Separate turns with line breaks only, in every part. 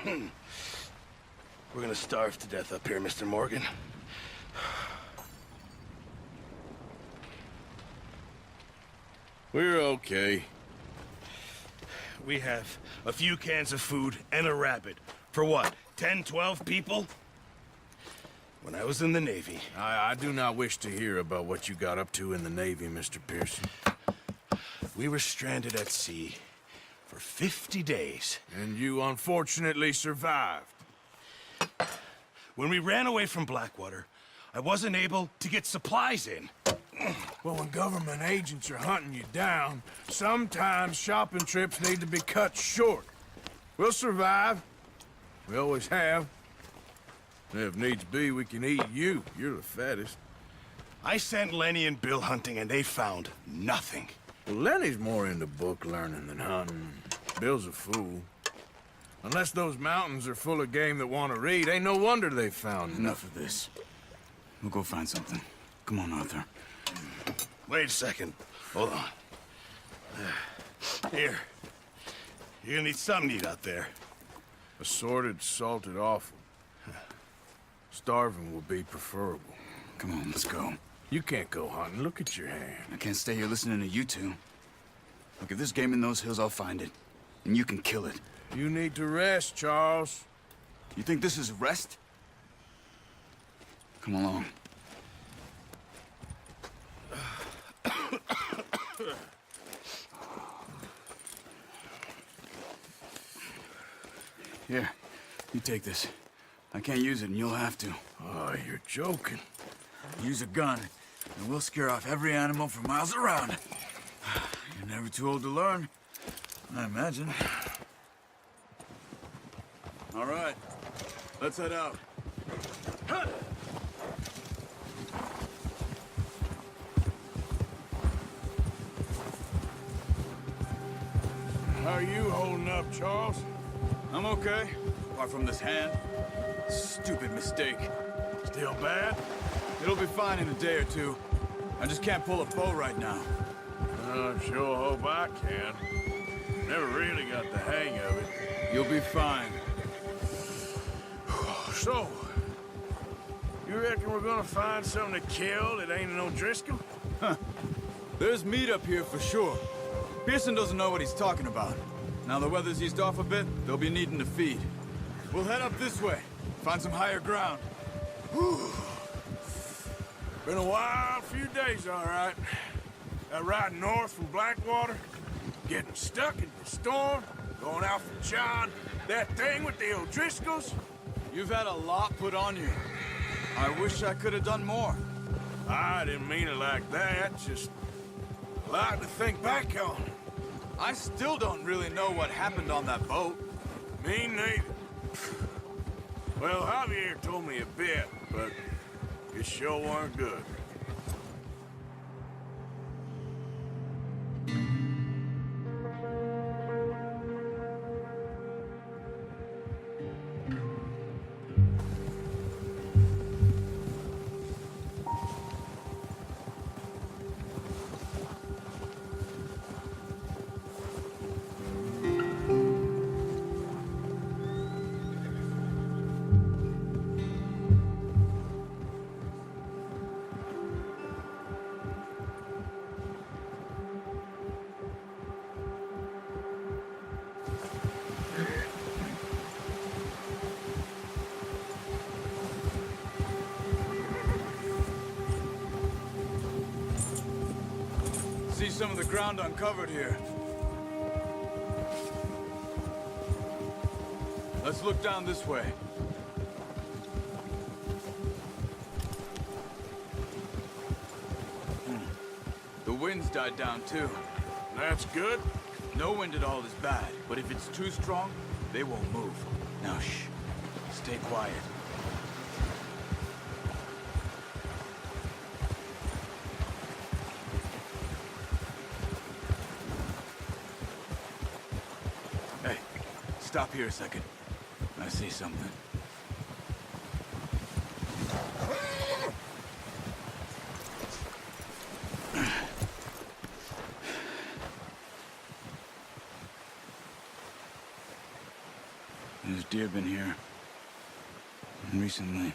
We're gonna starve to death up here, Mr. Morgan.
We're okay.
We have a few cans of food and a rabbit. For what, 10, 12 people? When I was in the Navy...
I do not wish to hear about what you got up to in the Navy, Mr. Pearson.
We were stranded at sea for 50 days.
And you unfortunately survived.
When we ran away from Blackwater, I wasn't able to get supplies in.
Well, when government agents are hunting you down, sometimes shopping trips need to be cut short. We'll survive. We always have. And if needs be, we can eat you. You're the fattest.
I sent Lenny and Bill hunting, and they found nothing.
Well, Lenny's more into book learning than hunting. Bill's a fool. Unless those mountains are full of game that want to read, ain't no wonder they found
Enough of this. We'll go find something. Come on, Arthur.
Wait a second. Hold on. Here. You're gonna need something to eat out there.
Assorted, salted offal. Starving will be preferable.
Come on, let's go.
You can't go hunting. Look at your hand.
I can't stay here listening to you two. Look, if there's game in those hills, I'll find it. And you can kill it.
You need to rest, Charles.
You think this is rest? Come along. Here, you take this. I can't use it, and you'll have to.
Oh, you're joking.
Use a gun, and we'll scare off every animal for miles around. You're never too old to learn, I imagine. All right, let's head out.
How are you holding up, Charles?
I'm okay, apart from this hand. Stupid mistake.
Still bad?
It'll be fine in a day or two. I just can't pull a bow right now.
I sure hope I can. Never really got the hang of it.
You'll be fine.
So, you reckon we're gonna find something to kill that ain't no Driscoll?
There's meat up here for sure. Pearson doesn't know what he's talking about. Now the weather's eased off a bit, they'll be needing to feed. We'll head up this way, find some higher ground.
Whew. Been a wild few days, all right. That ride north from Blackwater, getting stuck in the storm, going out from John, that thing with the O'Driscolls.
You've had a lot put on you. I wish I could have done more.
I didn't mean it like that, just a lot to think back on.
I still don't really know what happened on that boat.
Me neither. Well, Javier told me a bit, but it sure weren't good.
See some of the ground uncovered here. Let's look down this way. The wind's died down too.
That's good.
No wind at all is bad, but if it's too strong, they won't move. Now shh, stay quiet. Hey, stop here a second. I see something. There's deer been here. Recently.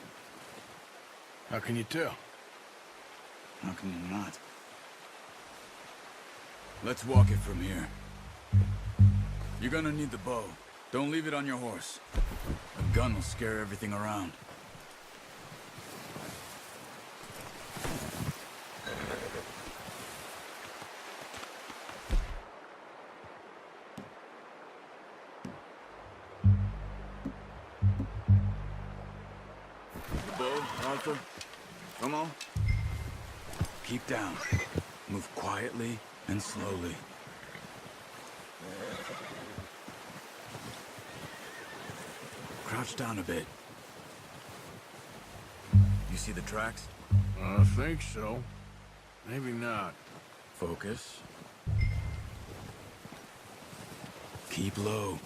How can you tell?
How can you not? Let's walk it from here. You're gonna need the bow. Don't leave it on your horse. A gun will scare everything around. Bow, Arthur. Come on. Keep down. Move quietly and slowly. Crouch down a bit. You see the tracks?
I think so. Maybe not.
Focus. Keep low.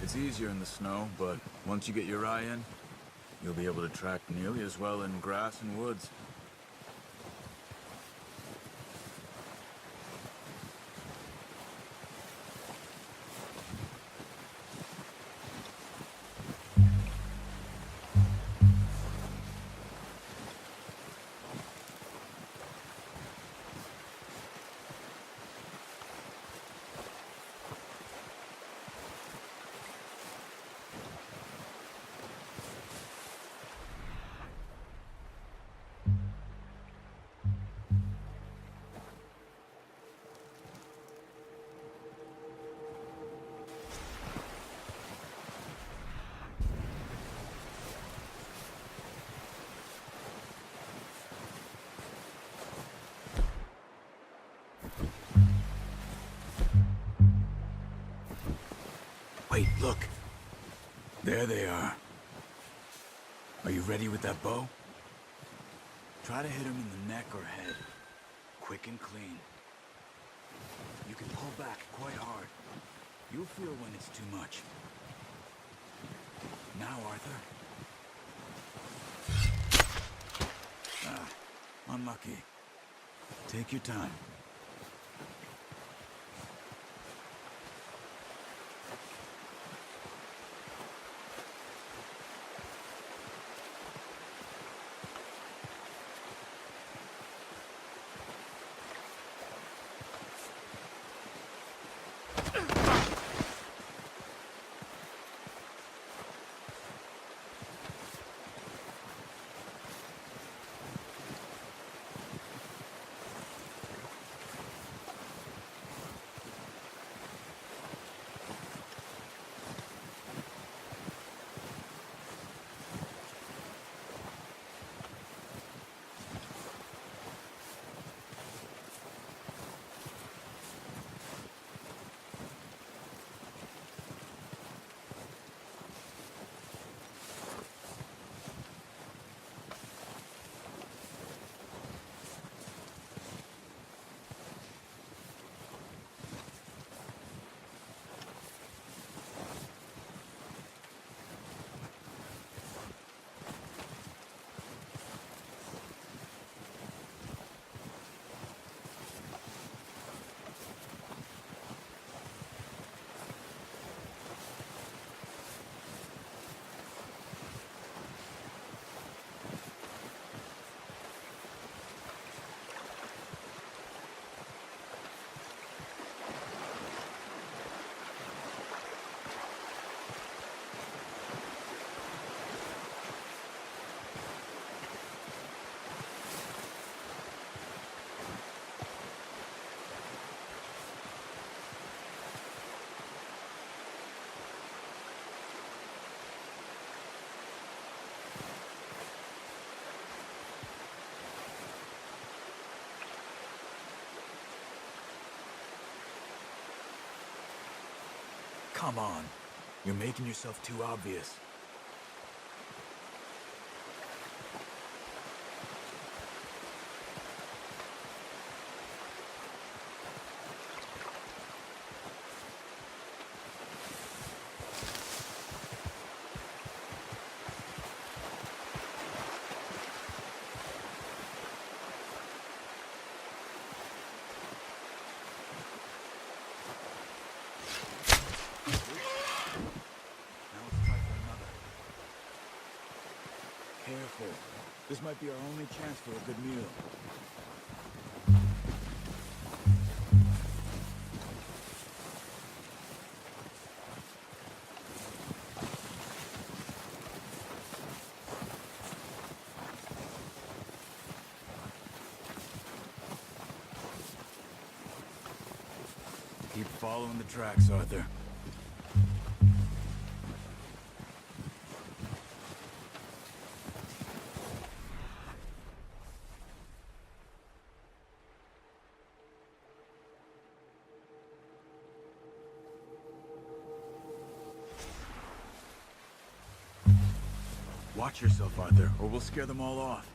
It's easier in the snow, but once you get your eye in, you'll be able to track nearly as well in grass and woods. Wait, look. There they are. Are you ready with that bow? Try to hit him in the neck or head. Quick and clean. You can pull back quite hard. You'll feel when it's too much. Now, Arthur. Ah, unlucky. Take your time. Come on. You're making yourself too obvious. Careful. This might be our only chance for a good meal. Keep following the tracks, Arthur. Watch yourself, Arthur, or we'll scare them all off.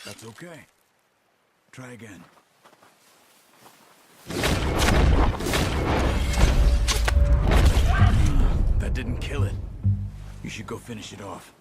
That's okay. Try again. That didn't kill it. You should go finish it off.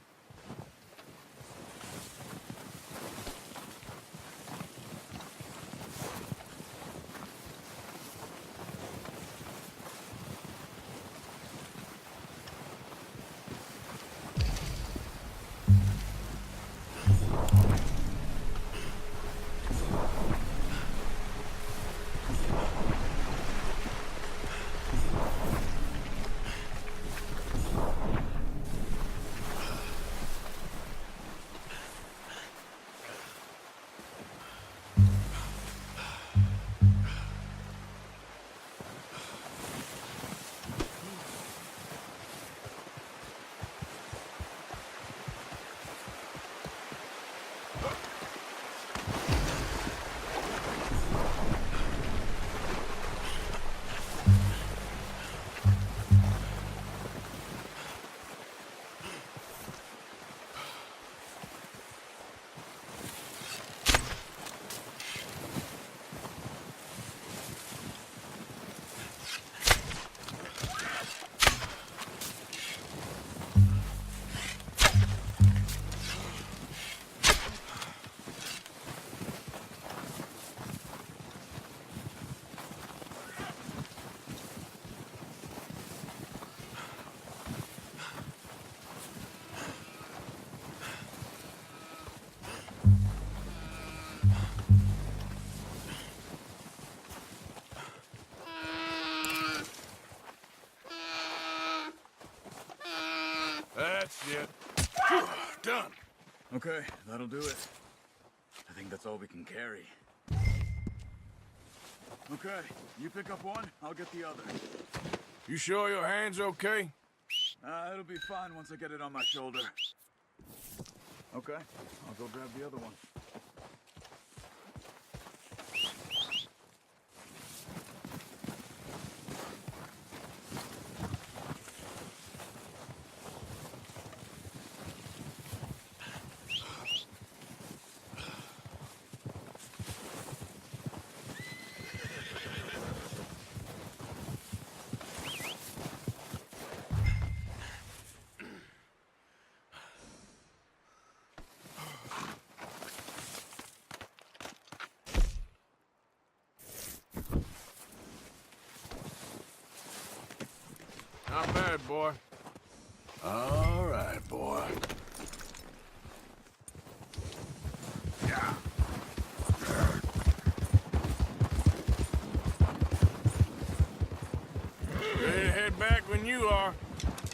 That's it. Done.
Okay, that'll do it. I think that's all we can carry. Okay, you pick up one, I'll get the other.
You sure your hand's okay?
It'll be fine once I get it on my shoulder. Okay, I'll go grab the other one.
Not bad, boy. All right, boy. Yeah. Ready to head back when you are.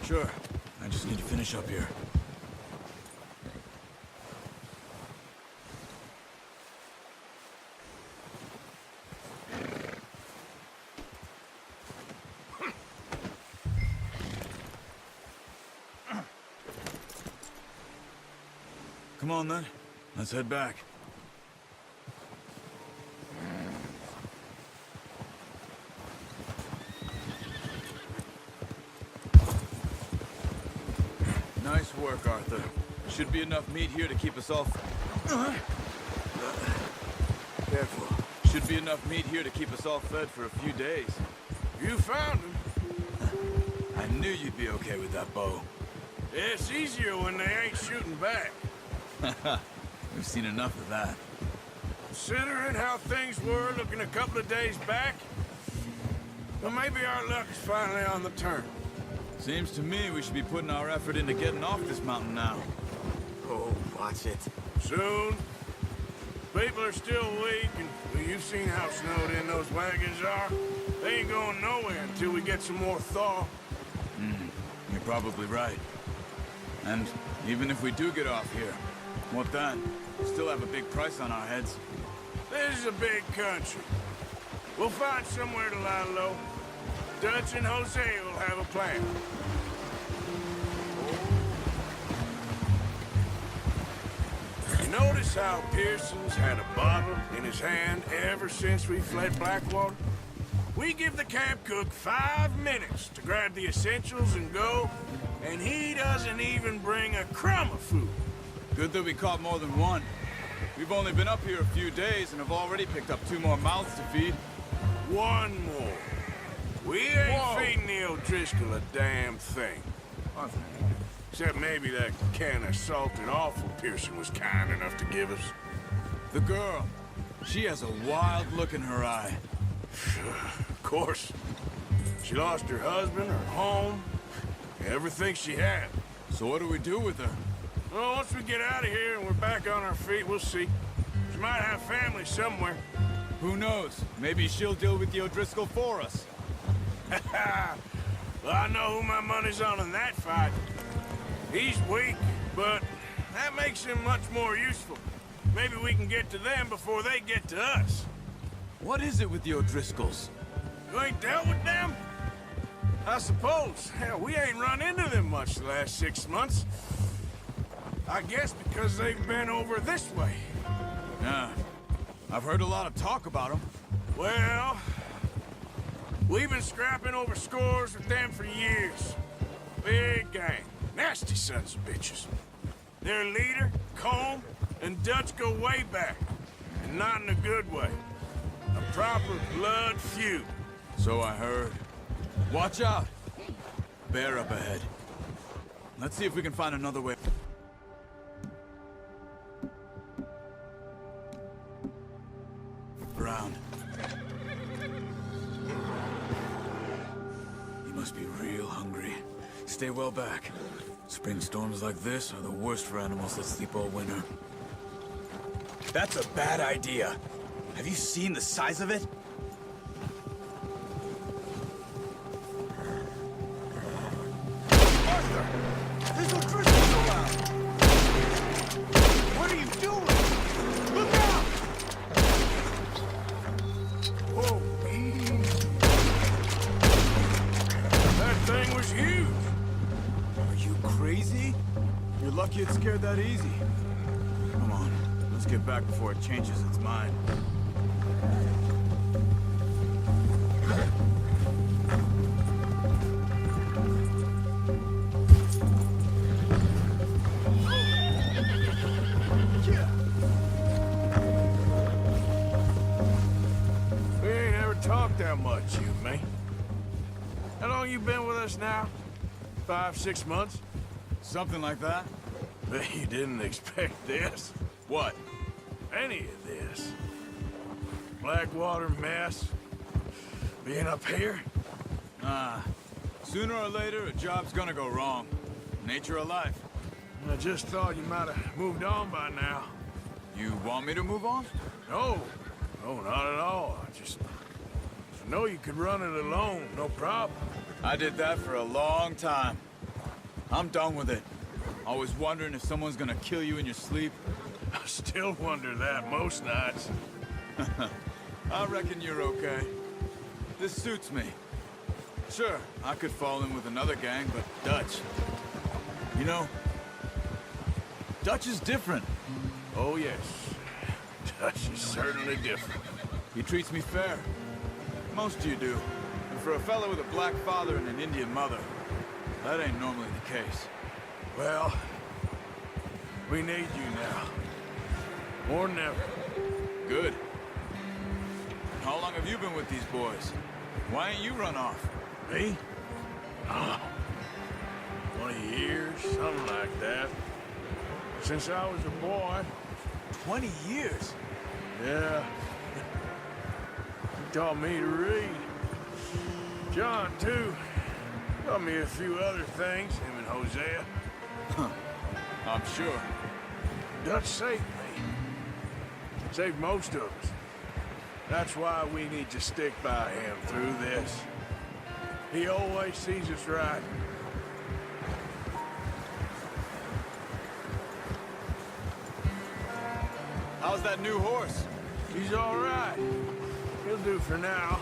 Sure, I just need to finish up here. Come on, then. Let's head back. Nice work, Arthur. Should be enough meat here to keep us all... Careful. Should be enough meat here to keep us all fed for a few days.
You found him.
I knew you'd be okay with that bow.
It's easier when they ain't shooting back.
We've seen enough of that.
Considering how things were looking a couple of days back, well, maybe our luck's finally on the turn.
Seems to me we should be putting our effort into getting off this mountain now.
Oh, watch it.
Soon. People are still weak, and well, you've seen how snowed in those wagons are. They ain't going nowhere until we get some more thaw.
You're probably right. And even if we do get off here, what then? We still have a big price on our heads.
This is a big country. We'll find somewhere to lie low. Dutch and Jose will have a plan. You notice how Pearson's had a bottle in his hand ever since we fled Blackwater? We give the camp cook 5 minutes to grab the essentials and go, and he doesn't even bring a crumb of food.
Good that we caught more than one. We've only been up here a few days and have already picked up 2 more mouths to feed.
One more. We ain't feeding the O'Driscoll a damn thing.
Arthur.
Except maybe that can of salted offal Pearson was kind enough to give us.
The girl. She has a wild look in her eye.
Of course. She lost her husband, her home, everything she had.
So what do we do with her?
Well, once we get out of here and we're back on our feet, we'll see. She might have family somewhere.
Who knows? Maybe she'll deal with the O'Driscoll for us.
Well, I know who my money's on in that fight. He's weak, but that makes him much more useful. Maybe we can get to them before they get to us.
What is it with the O'Driscolls?
You ain't dealt with them? I suppose. Hell, we ain't run into them much the last 6 months. I guess because they've been over this way.
Yeah. I've heard a lot of talk about them.
Well, we've been scrapping over scores with them for years. Big gang. Nasty sons of bitches. Their leader, Combe, and Dutch go way back. And not in a good way. A proper blood feud.
So I heard. Watch out! Bear up ahead. Let's see if we can find another way. Around. You must be real hungry. Stay well back. Spring storms like this are the worst for animals that sleep all winter. That's a bad idea. Have you seen the size of it?
Arthur! There's no Driscolls around! What are you doing? Look out!
Whoa. That thing was huge.
Are you crazy? You're lucky it scared that easy. Come on, let's get back before it changes its mind.
We ain't ever talked that much, you and me. How long you been with us now? 5, 6 months?
Something like that?
Bet you didn't expect this.
What?
Any of this. Blackwater mess. Being up here?
Sooner or later, a job's gonna go wrong. Nature of life.
I just thought you might have moved on by now.
You want me to move on?
No. No, not at all. I know you could run it alone, no problem.
I did that for a long time. I'm done with it. Always wondering if someone's gonna kill you in your sleep.
I still wonder that most nights.
I reckon you're okay. This suits me. Sure, I could fall in with another gang, but Dutch. You know, Dutch is different.
Oh, yes. Dutch is certainly different.
He treats me fair. Most of you do. And for a fellow with a black father and an Indian mother, that ain't normally the case.
Well, we need you now. More than ever.
Good. How long have you been with these boys? Why ain't you run off?
Me? Oh, 20 years, something like that. Since I was a boy.
20 years?
Yeah. He taught me to read. John, too. Taught me a few other things, him and Hosea.
I'm sure.
Dutch saved me. Saved most of us. That's why we need to stick by him through this. He always sees us right.
How's that new horse?
He's all right. He'll do for now.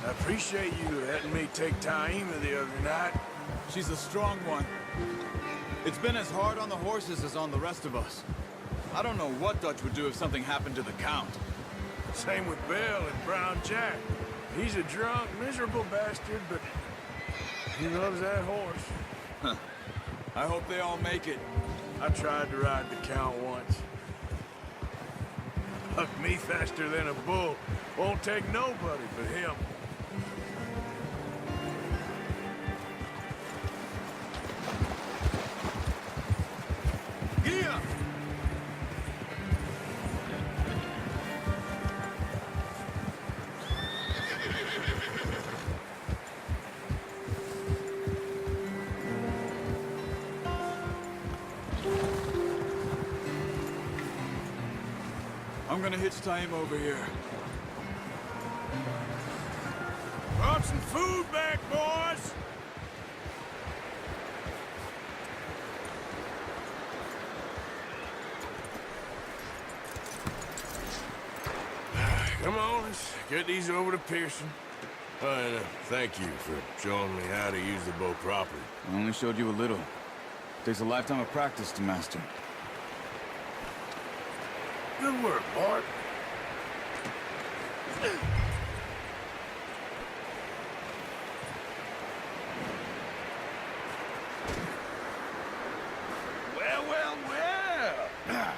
I appreciate you letting me take Taima the other night.
She's a strong one. It's been as hard on the horses as on the rest of us. I don't know what Dutch would do if something happened to the Count.
Same with Bill and Brown Jack. He's a drunk, miserable bastard, but he loves that horse.
Huh. I hope they all make it.
I tried to ride the Count once. Hucked me faster than a bull. Won't take nobody but him.
Gee up! I'm gonna hitch Taima over here.
Brought some food back, boys! Come on, let's get these over to Pearson. And thank you for showing me how to use the bow properly.
I only showed you a little. Takes a lifetime of practice to master.
Good work, Bart. Well, well, well.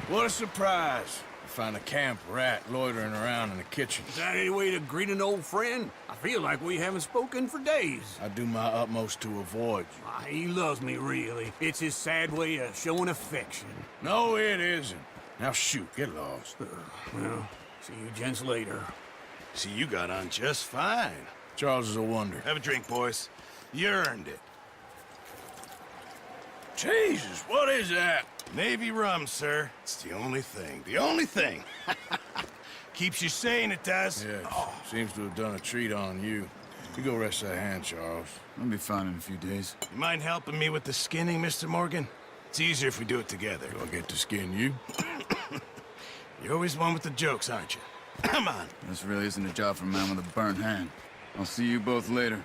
What a surprise. To find a camp rat loitering around in the kitchen.
Is that any way to greet an old friend? I feel like we haven't spoken for days.
I do my utmost to avoid you.
He loves me, really. It's his sad way of showing affection.
No, it isn't. Now shoot, get lost.
Well, see you gents later.
See, you got on just fine.
Charles is a wonder.
Have a drink, boys. You earned it.
Jesus, what is that?
Navy rum, sir. It's the only thing. The only thing. Keeps you sane, it does.
Yes, seems to have done a treat on you. You go rest that hand, Charles.
I'll be fine in a few days.
You mind helping me with the skinning, Mr. Morgan? It's easier if we do it together.
Do I get to skin you?
You're always one with the jokes, aren't you? Come on.
This really isn't a job for a man with a burnt hand. I'll see you both later.